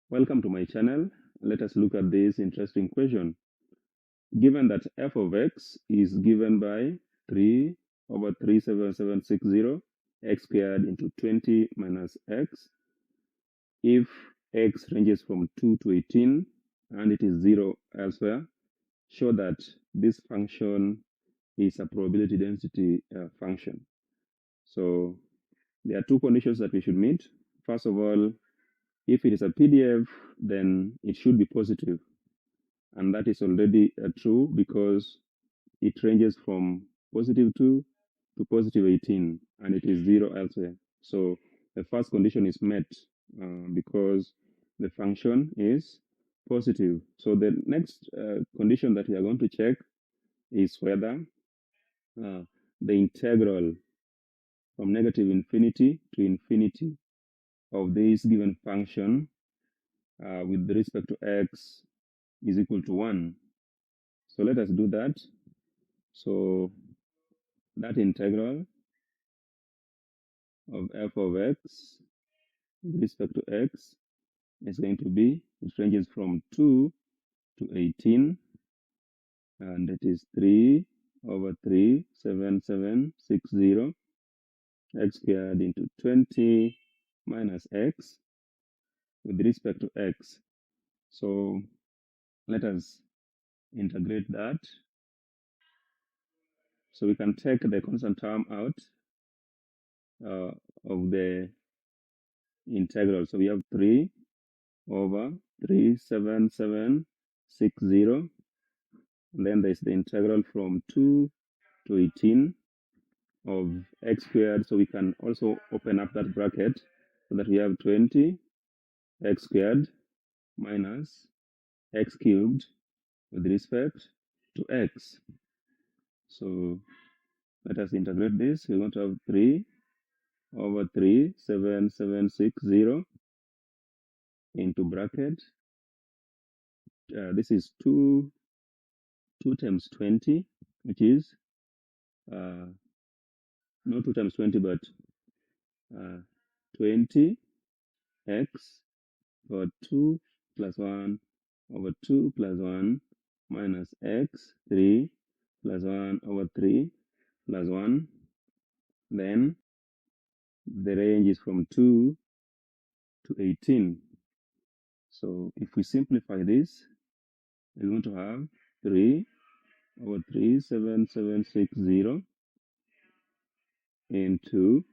Welcome to my channel. Let us look at this interesting question. Given that f of x is given by 3 over 37760 x squared into 20 minus x, if x ranges from 2 to 18 and it is 0 elsewhere, show that this function is a probability density function. So there are two conditions that we should meet. First of all, if it is a PDF, then it should be positive. And that is already true because it ranges from positive 2 to positive 18, and it is 0 elsewhere. So the first condition is met because the function is positive. So the next condition that we are going to check is whether the integral from negative infinity to infinity of this given function with respect to x is equal to 1. So let us do that. So that integral of f of x with respect to x is going to be, it ranges from 2 to 18, and it is 3 over 37760 x squared into 20 minus x with respect to x. So let us integrate that. So we can take the constant term out of the integral. So we have 3 over 37760. And then there's the integral from 2 to 18 of x squared. So we can also open up that bracket so that we have 20 x squared minus x cubed with respect to x. So let us integrate this. We're going to have 3 over 37760 into bracket. This is 2 times 20, which is not 2 times 20, but 20 x over 2 plus 1 over 2 plus 1 minus x 3 plus 1 over 3 plus 1. Then the range is from 2 to 18. So if we simplify this, we're going to have 3 over 37760 into,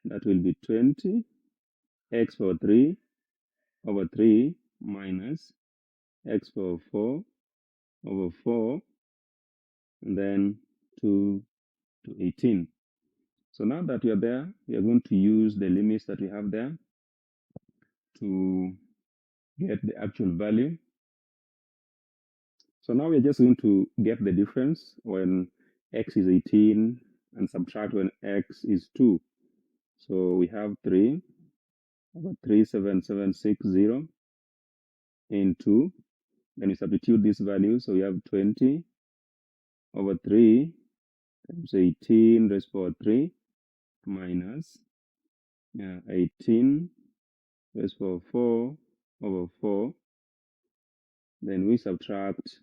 that will be 20 x power 3 over 3 minus x power 4 over 4, and then 2 to 18. So now that we are there, we are going to use the limits that we have there to get the actual value. So now we're just going to get the difference when x is 18 and subtract when x is 2. So we have 3 over 37760 into, then we substitute this value. So we have 20 over 3 times 18 raised to power 3 minus 18 raised to power 4 over 4. Then we subtract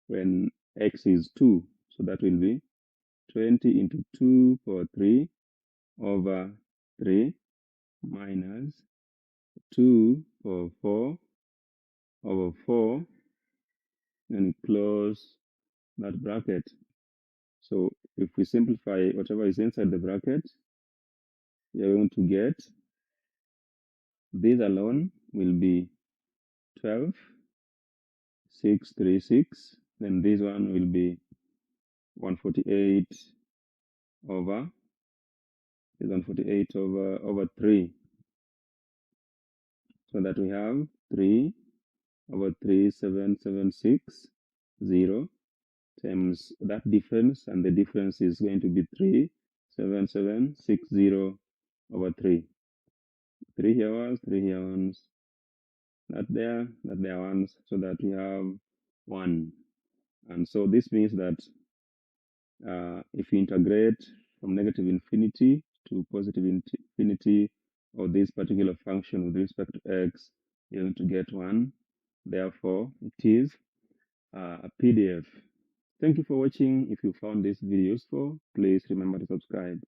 when x is 2. So that will be 20 into 2 power 3 over 3 minus 2 power 4 over 4, and close that bracket. So if we simplify whatever is inside the bracket, we are going to get this alone will be 12, 636. Then this one will be 148 over 3. So that we have 3 over 37760 times that difference, and the difference is going to be 37760 over 3. 3 here ones, 3 here ones, that there ones, so that we have 1. And so this means that if you integrate from negative infinity to positive infinity of this particular function with respect to x, you're going to get one. Therefore, it is a PDF. Thank you for watching. If you found this video useful, please remember to subscribe.